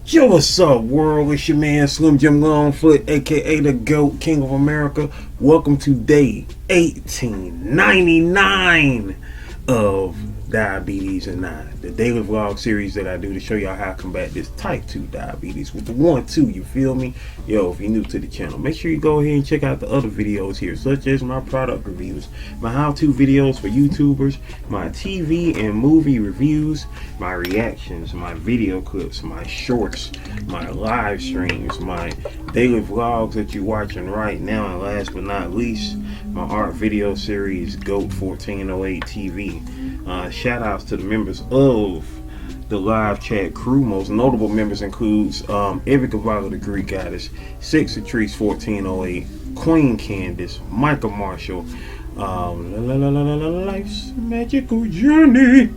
Yo, what's up, world? It's your man Slim Jim Longfoot, aka the GOAT, King of America. Welcome to day 1899 of Diabetes and I, the daily vlog series that I do to show y'all how to combat this type 2 diabetes with the 1-2, you feel me? Yo, if you're new to the channel, make sure you go ahead and check out the other videos here, such as my product reviews, my how-to videos for YouTubers, my TV and movie reviews, my reactions, my video clips, my shorts, my live streams, my daily vlogs that you're watching right now, and last but not least, my art video series, GOAT 1408 TV. Shout outs to the members of the live chat crew. Most notable members includes Every Cavallo the Greek Goddess, Six Latrice 1408, Queen Candace, Michael Marshall, Life's Magical Journey,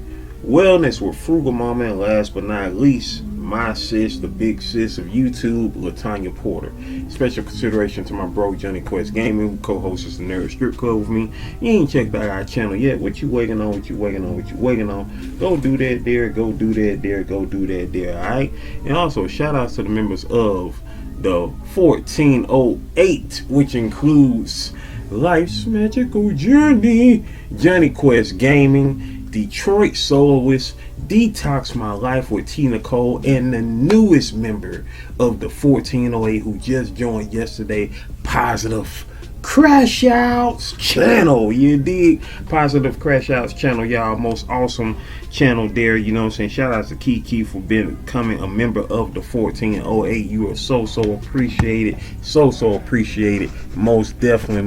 Wellness with Frugal Mama, and last but not least, my sis, the big sis of YouTube, Latanya Porter. Special consideration to my bro Johnny Quest Gaming, who co-hosts the Nerd Strip Club with me. You ain't checked out our channel yet. What you waiting on? What you waiting on? What you waiting on? Go do that there. Go do that there. Go do that there. All right. And also shout outs to the members of the 1408, which includes Life's Magical Journey, Johnny Quest Gaming, Detroit Soloist, Detox My Life with T. Nicole, and the newest member of the 1408 who just joined yesterday, Positive Crash Outs channel. You dig? Positive Crash Outs channel, y'all. Most awesome channel there. You know what I'm saying? Shout out to Kiki for becoming a member of the 1408. You are so appreciated. So appreciated. Most definitely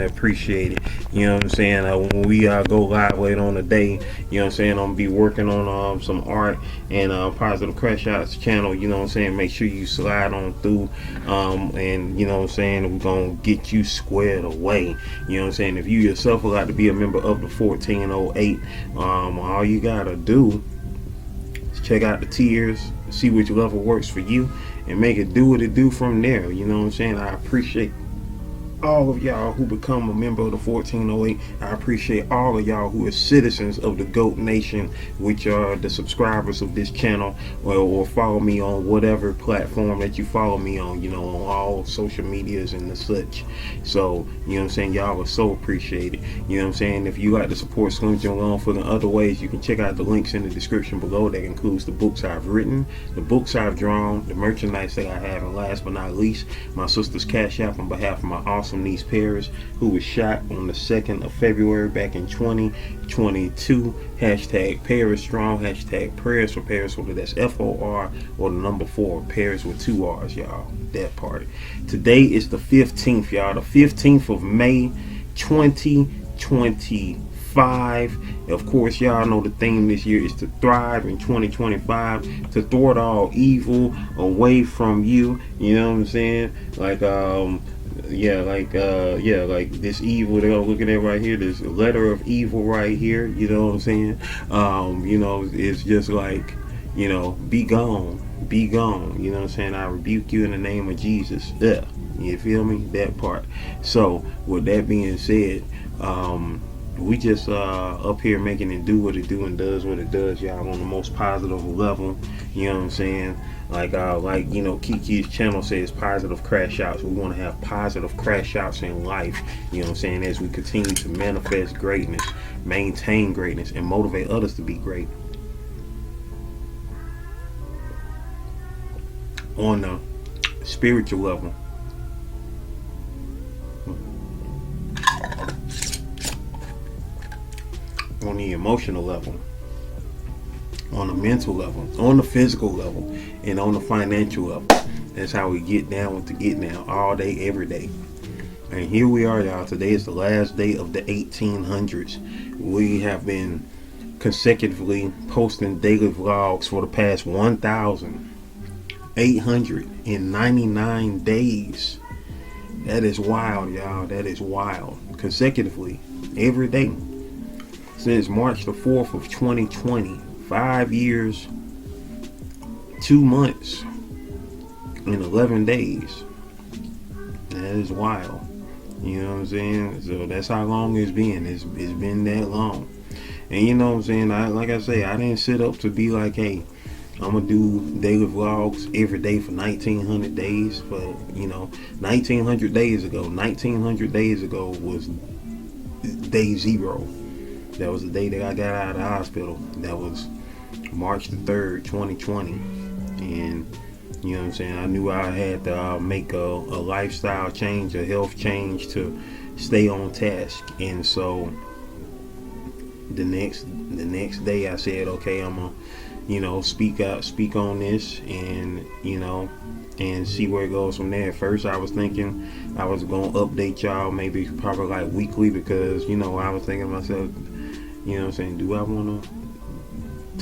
appreciated. You know what I'm saying? When we go live later on today, you know what I'm saying, I'm gonna be working on some art and Positive Crash Outs channel. You know what I'm saying? Make sure you slide on through, and you know what I'm saying, we're gonna get you squared away. You know what I'm saying? If you yourself would like to be a member of the 1408, all you gotta do is check out the tiers, see which level works for you, and make it do what it do from there. You know what I'm saying? I appreciate all of y'all who become a member of the 1408. I appreciate all of y'all who are citizens of the GOAT Nation, which are the subscribers of this channel, or follow me on whatever platform that you follow me on, you know, on all social medias and the such. So, you know what I'm saying, y'all are so appreciated. You know what I'm saying? If you like to support Slim Jim Longfoot in other ways, you can check out the links in the description below. That includes the books I've written, the books I've drawn, the merchandise that I have, and last but not least, my sister's cash app on behalf of my awesome niece Paris, who was shot on the 2nd of February back in 2022. Hashtag Paris Strong, hashtag prayers for Paris, whether that's FOR or the number 4, Paris with 2 R's, y'all. That party. Today is the 15th, y'all. The 15th of May, 2025. Of course, y'all know the theme this year is to thrive in 2025, to thwart all evil away from you. You know what I'm saying? Like like this evil that I'm looking at right here, this letter of evil right here, you know what I'm saying? You know, it's just like, you know, be gone, you know what I'm saying? I rebuke you in the name of Jesus. Yeah, you feel me? That part. So with that being said, we just up here making it do what it do and does what it does, y'all, on the most positive level. You know what I'm saying? Like you know, Kiki's channel says positive crash outs. We want to have positive crash outs in life. You know what I'm saying? As we continue to manifest greatness, maintain greatness, and motivate others to be great. On the spiritual level, on the emotional level, on the mental level, on the physical level, and on the financial level. That's how we get down with the get down, all day, every day. And here we are, y'all. Today is the last day of the 1800s. We have been consecutively posting daily vlogs for the past 1,899 days. That is wild, y'all. That is wild. Consecutively, every day, since March the 4th of 2020. 5 years, 2 months, and 11 days. That is wild. You know what I'm saying? So that's how long it's been. It's been that long. And you know what I'm saying? Like I say, I didn't sit up to be like, hey, I'm gonna do daily vlogs every day for 1900 days. For 1900 days ago. 1900 days ago was day 0. That was the day that I got out of the hospital. That was March the 3rd, 2020. And you know what I'm saying, I knew I had to make a lifestyle change, a health change to stay on task. And so the next day I said, okay, I'm gonna speak on this, and and see where it goes from there. First I was thinking I was gonna update y'all maybe probably like weekly, because I was thinking to myself, what I'm saying, do I want to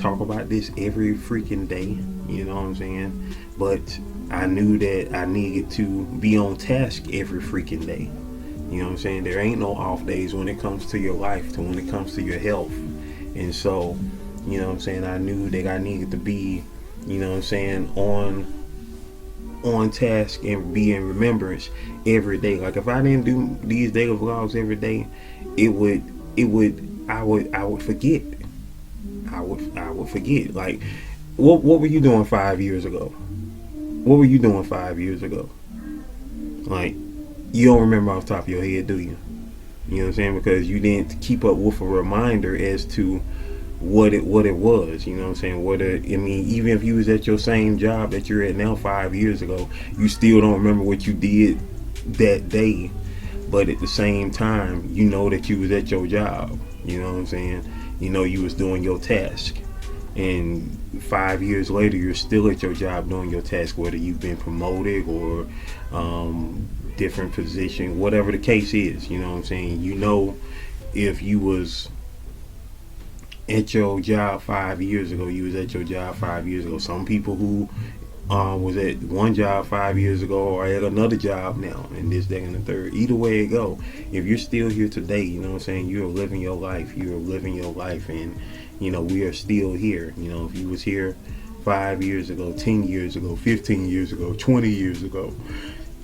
talk about this every freaking day? You know what I'm saying? But I knew that I needed to be on task every freaking day. You know what I'm saying? There ain't no off days when it comes to your life, when it comes to your health. And so, you know what I'm saying, I knew that I needed to be, you know what I'm saying, on task and be in remembrance every day. Like if I didn't do these daily vlogs every day, I would forget. I would forget. Like, what were you doing 5 years ago? What were you doing 5 years ago? Like, you don't remember off the top of your head, do you? You know what I'm saying? Because you didn't keep up with a reminder as to what it was. You know what I'm saying? Even if you was at your same job that you're at now 5 years ago, you still don't remember what you did that day. But at the same time, you know that you was at your job. You know what I'm saying? You know you was doing your task. And 5 years later, you're still at your job doing your task, whether you've been promoted or different position, whatever the case is. You know what I'm saying? If you was at your job 5 years ago, you was at your job 5 years ago. Some people who was at one job 5 years ago are at another job now, and this, that, and the third. Either way it go, if you're still here today, you know what I'm saying, you're living your life. And we are still here. If you was here 5 years ago, 10 years ago, 15 years ago, 20 years ago,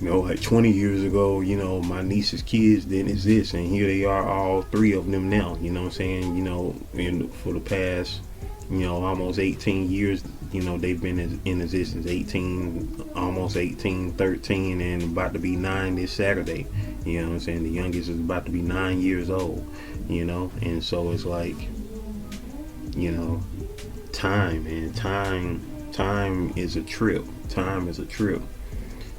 like 20 years ago, my niece's kids didn't exist, and here they are, all 3 of them now. You know what I'm saying? For the past, almost 18 years, they've been in existence. 18, almost 18, 13, and about to be 9 this Saturday. You know what I'm saying? The youngest is about to be 9 years old. And so it's like, time, man. Time is a trip. Time is a trip.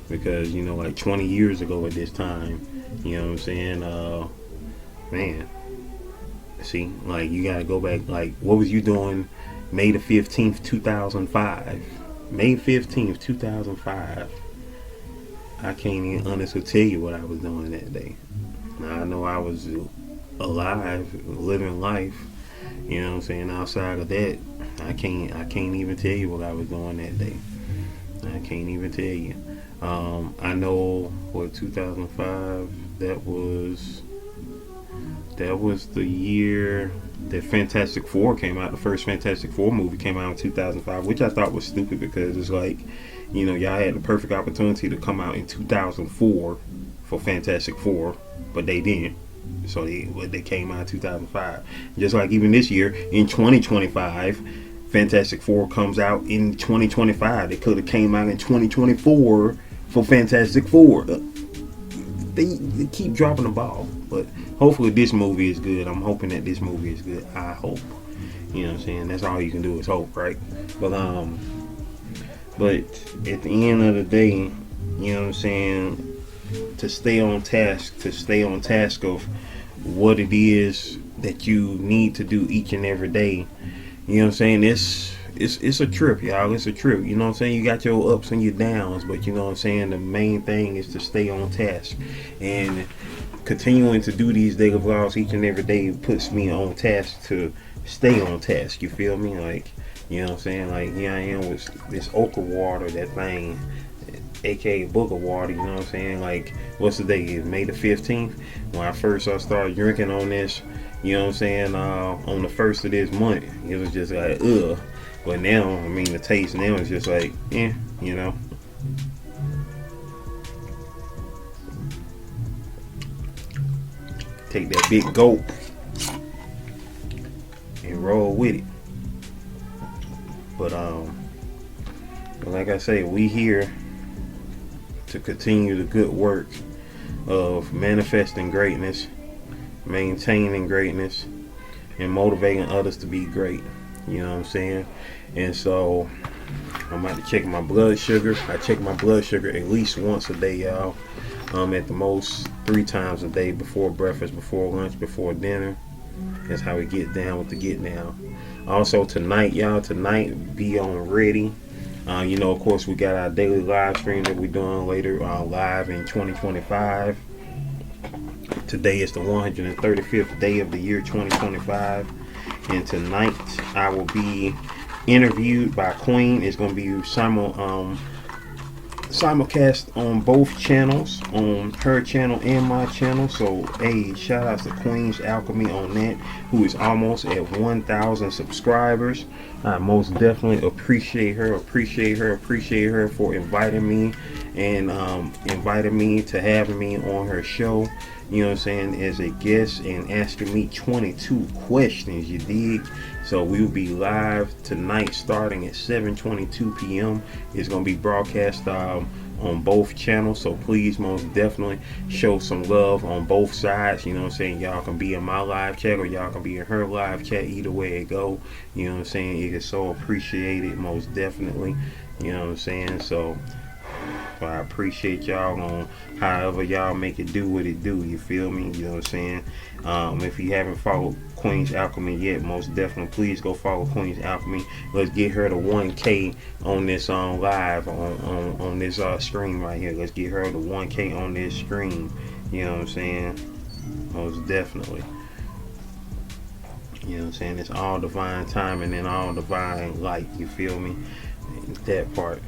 Because, like 20 years ago at this time, you know what I'm saying, man, see, like, you gotta go back. Like, what was you doing May the 15th, 2005? May 15th, 2005. I can't even honestly tell you what I was doing that day. Now, I know I was alive, living life. You know what I'm saying? Outside of that, I can't even tell you what I was doing that day. I can't even tell you. I know what 2005, that was the year that Fantastic Four came out. The first Fantastic Four movie came out in 2005, which I thought was stupid, because it's like, y'all had the perfect opportunity to come out in 2004 for Fantastic Four, but they didn't. So they came out in 2005. Just like even this year in 2025, Fantastic Four comes out in 2025. They could have came out in 2024 for Fantastic Four. They keep dropping the ball, but hopefully this movie is good. I'm hoping that this movie is good. I hope. You know what I'm saying? That's all you can do is hope, right? But at the end of the day, you know what I'm saying, to stay on task of what it is that you need to do each and every day. You know what I'm saying? It's a trip, y'all. It's a trip. You know what I'm saying? You got your ups and your downs, but you know what I'm saying? The main thing is to stay on task. And continuing to do these daily vlogs each and every day puts me on task to stay on task. You feel me? Like, you know what I'm saying? Like, here I am with this okra water, that thing, aka booger water. You know what I'm saying? Like, what's the day? May the 15th. When I started drinking on this, you know what I'm saying, on the 1st of this month, it was just like, ugh. But now, I mean, the taste now is just like, eh, you know. Take that big gulp and roll with it. But like I say, we here to continue the good work of manifesting greatness, maintaining greatness, and motivating others to be great. You know what I'm saying? And so I'm about to check my blood sugar. I check my blood sugar at least once a day, y'all. At the most 3 times a day, before breakfast, before lunch, before dinner. That's how we get down with the get down. Also tonight, y'all, be on ready. You know, of course, we got our daily live stream that we're doing later, live in 2025. Today is the 135th day of the year 2025, and tonight I will be interviewed by Queen. It's going to be simulcast on both channels, on her channel and my channel. So hey, shout out to Queen's Alchemy on that, who is almost at 1,000 subscribers. I most definitely appreciate her for inviting me and inviting me to having me on her show, you know what I'm saying, as a guest, and asking me 22 questions, you dig? So we will be live tonight starting at 7:22 p.m. It's going to be broadcast on both channels, so please most definitely show some love on both sides. You know what I'm saying? Y'all can be in my live chat or y'all can be in her live chat. Either way it go, you know what I'm saying? It is so appreciated, most definitely. You know what I'm saying? So I appreciate y'all on however y'all make it do what it do. You feel me? You know what I'm saying? If you haven't followed Queen's Alchemy yet, most definitely please go follow Queen's Alchemy. Let's get her to 1K on this live on this stream right here. Let's get her to 1K on this stream. You know what I'm saying? Most definitely. You know what I'm saying? It's all divine timing and all divine light. You feel me? That part.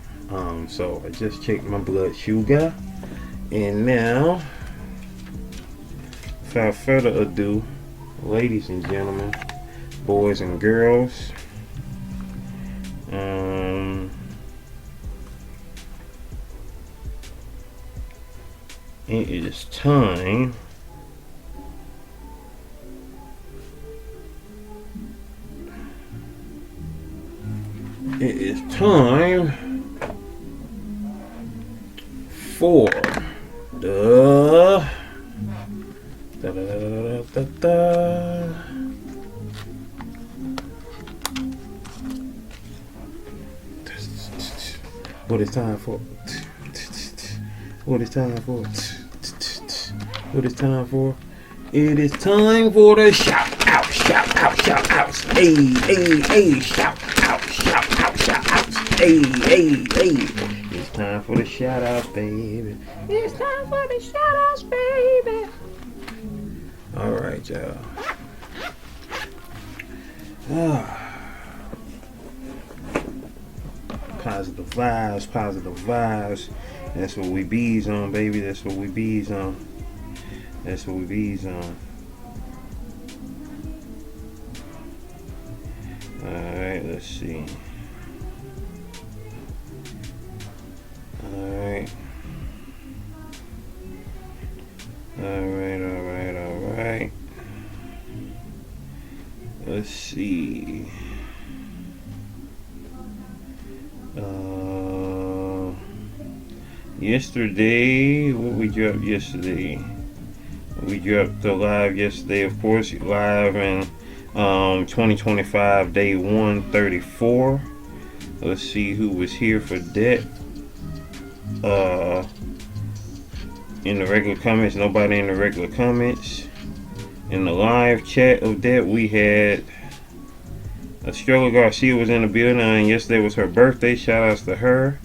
So I just checked my blood sugar, and now, without further ado, ladies and gentlemen, boys and girls, it is time for the what it's time for. What it's time for. What it's time for. It is time for the shout out, shout out, shout outs. Hey, hey, hey, shout out, shout out, shout outs. Hey, hey, hey. It's time for the shout outs, baby. It's time for the shout outs, baby. Alright, y'all. Positive vibes, positive vibes. That's what we bees on, baby. That's what we bees on. That's what we bees on. Alright, let's see. Alright. Alright. Let's see. Yesterday, what we dropped yesterday? We dropped the live yesterday, of course, live in 2025, day 134. Let's see who was here for that. In the regular comments, nobody in the regular comments. In the live chat of that, we had Estrella Garcia was in the building, and yesterday was her birthday. Shout outs to her.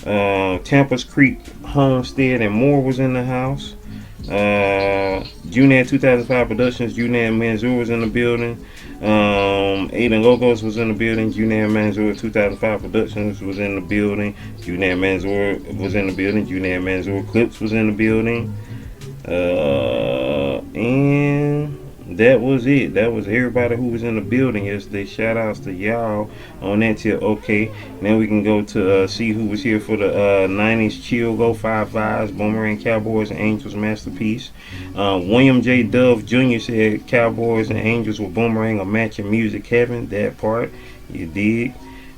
Tampa's Creek Homestead and more was in the house. Junad 2005 Productions, Junad Manzoor was in the building. Aiden Logos was in the building. Junad Manzoor 2005 Productions was in the building. Junad Manzoor was in the building. Junad Manzoor Clips was in the building. And that was it. That was everybody who was in the building yesterday. Shout outs to y'all on that tip. Okay, now we can go to see who was here for the 90s Chill Go 5 Vibes, Boomerang Cowboys and Angels Masterpiece. William J. Dove Jr. said Cowboys and Angels with Boomerang are matching music heaven. That part, you dig.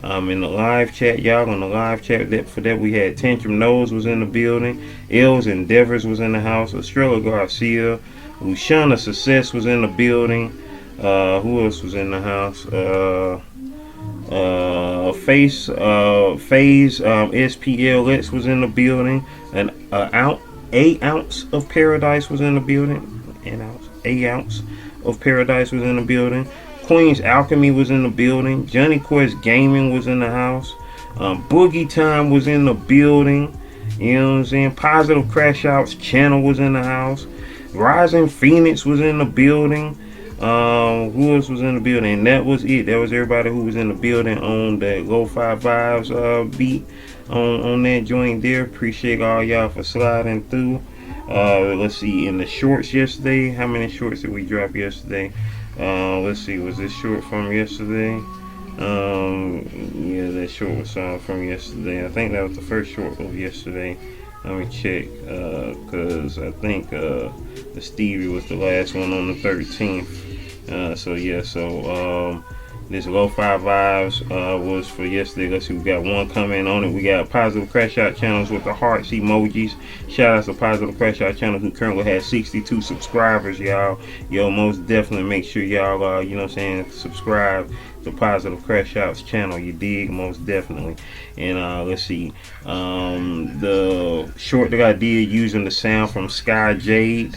In the live chat, y'all, on the live chat, for that we had Tantrum Nose was in the building, Els Endeavors was in the house, Estrella Garcia, Luciana Success was in the building. Who else was in the house? Phase SPLX was in the building. A ounce of paradise was in the building. A ounce of paradise was in the building. Queen's Alchemy was in the building. Johnny Quest Gaming was in the house. Boogie Time was in the building. You know what I'm saying? Positive Crash Outs channel was in the house. Rising Phoenix was in the building. Who else was in the building? And that was it. That was everybody who was in the building on that Lo-Fi Vibes beat on that joint there. Appreciate all y'all for sliding through. Let's see, in the shorts yesterday, how many shorts did we drop yesterday? Let's see, was this short from yesterday? Yeah, that short was from yesterday. I think that was the first short of yesterday. Let me check, because I think the Stevie was the last one on the 13th. So yeah, this Lo-Fi Vibes was for yesterday. Let's see, we got one comment on it. We got Positive Crash Out channels with the hearts emojis. Shout out to Positive Crash Out channel who currently has 62 subscribers, y'all. Yo, most definitely make sure y'all, you know what I'm saying, subscribe to Positive Crash Out's channel. You dig? Most definitely. And let's see, the short that I did using the sound from Sky Jade.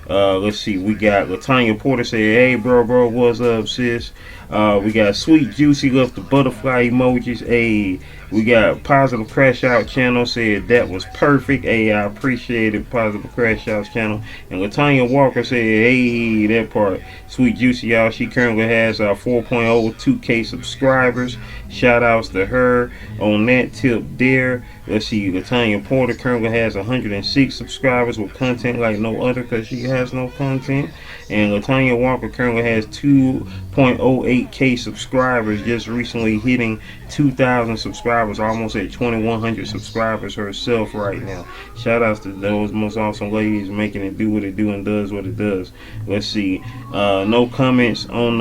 Let's see, we got Latanya Porter said, hey bro, what's up sis? We got Sweet Juicy left the butterfly emojis. Hey, we got Positive Crash Out channel said that was perfect. Hey, I appreciate it, Positive Crash Out channel. And Latanya Walker said, hey, that part. Sweet Juicy, y'all, she currently has 4.02k subscribers. Shout outs to her on that tip there. Let's see, Latanya Porter currently has 106 subscribers with content like no other because she has no content. And Latanya Walker currently has 2.08k subscribers, just recently hitting 2,000 subscribers, almost at 2,100 subscribers herself right now. Shout outs to those most awesome ladies making it do what it do and does what it does. Let's see, no comments on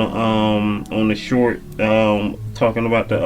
the short talking about the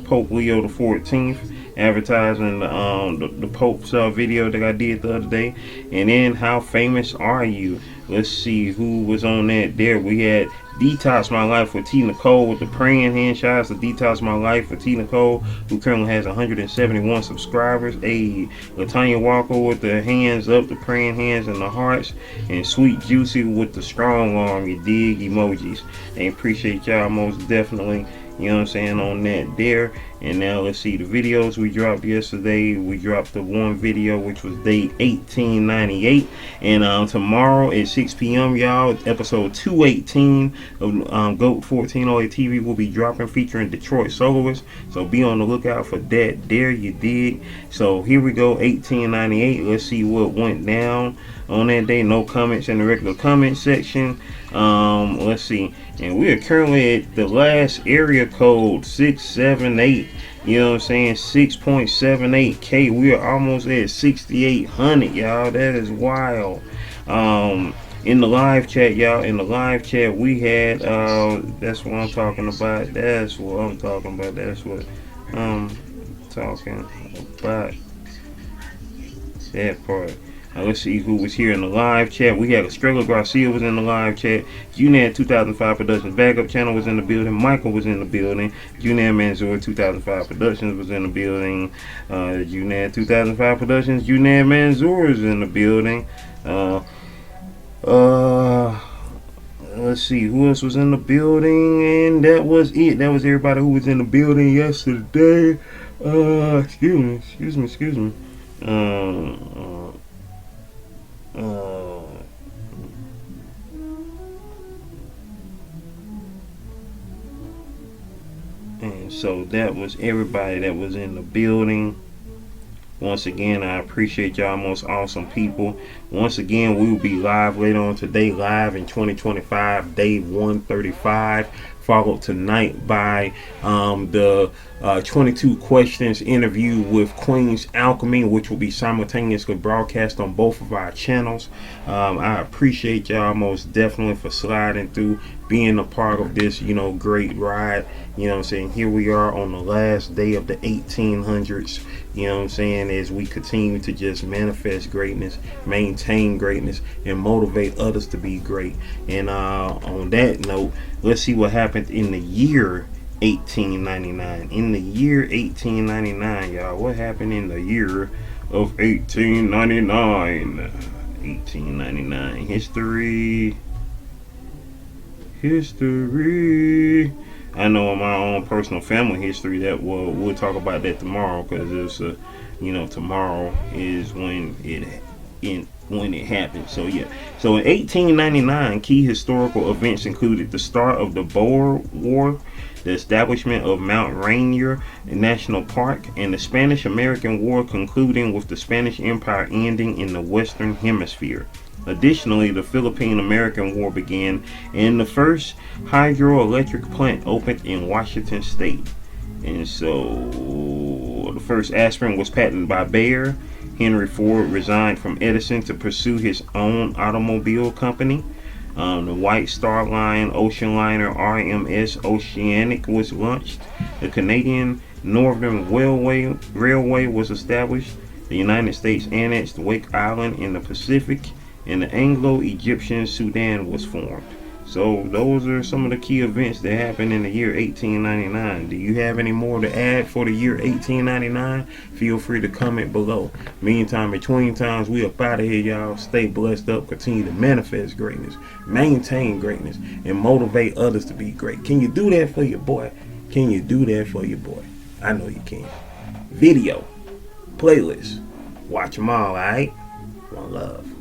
Pope Leo the 14th. Advertising the Pope's video that I did the other day. And then how famous are you? Let's see who was on that there. We had Detox My Life with T. Nicole with the praying hand. Shout out to Detox My Life with T. Nicole, who currently has 171 subscribers. Hey, Latanya Walker with the hands up, the praying hands and the hearts. And Sweet Juicy with the strong arm, you dig, emojis. And appreciate y'all most definitely. You know what I'm saying, on that there. And now let's see the videos we dropped yesterday. We dropped the one video which was day 1898, and tomorrow at 6 p.m. y'all, episode 218 of GOAT 1408 TV will be dropping, featuring Detroit soloists. So be on the lookout for that there, you dig. So here we go, 1898. Let's see what went down on that day. No comments in the regular comment section. Let's see, and we are currently at the last area code 678. You know what I'm saying, 6.78k. We are almost at 6,800, y'all. That is wild. In the live chat, y'all, in the live chat we had that's what I'm talking about. That's what I'm talking about. That's what I'm talking about. That part. Let's see who was here in the live chat. We had Estrella Garcia was in the live chat. Junan 2005 Productions Backup Channel was in the building. Michael was in the building. Junan Manzoor 2005 Productions was in the building. Junan 2005 Productions, Junan Manzoor is in the building. Let's see who else was in the building, and that was it. That was everybody who was in the building yesterday. Excuse me. And so that was everybody that was in the building. Once again, I appreciate y'all, most awesome people. Once again, we will be live later on today, live in 2025, day 135, followed tonight by the 22 questions interview with Queen's Alchemy, which will be simultaneously broadcast on both of our channels. I appreciate y'all most definitely for sliding through, being a part of this, you know, great ride. You know what I'm saying? Here we are on the last day of the 1800s. You know what I'm saying? As we continue to just manifest greatness, maintain greatness, and motivate others to be great. And on that note, let's see what happened in the year 1899. In the year 1899, y'all, what happened in the year of 1899? 1899 history. I know in my own personal family history that we'll talk about that tomorrow, because it's you know, tomorrow is when it happened. So yeah, so in 1899, key historical events included the start of the Boer War, the establishment of Mount Rainier National Park, and the Spanish-American War concluding with the Spanish Empire ending in the Western Hemisphere. Additionally, the Philippine-American War began, and the first hydroelectric plant opened in Washington State. And so, the first aspirin was patented by Bayer. Henry Ford resigned from Edison to pursue his own automobile company. The White Star Line ocean liner RMS Oceanic was launched. The Canadian Northern Railway was established. The United States annexed Wake Island in the Pacific, and the Anglo-Egyptian Sudan was formed. So those are some of the key events that happened in the year 1899. Do you have any more to add for the year 1899? Feel free to comment below. Meantime, between times, we up out of here, y'all. Stay blessed up. Continue to manifest greatness, maintain greatness, and motivate others to be great. Can you do that for your boy? Can you do that for your boy? I know you can. Video, playlist, watch them all, alright? One love.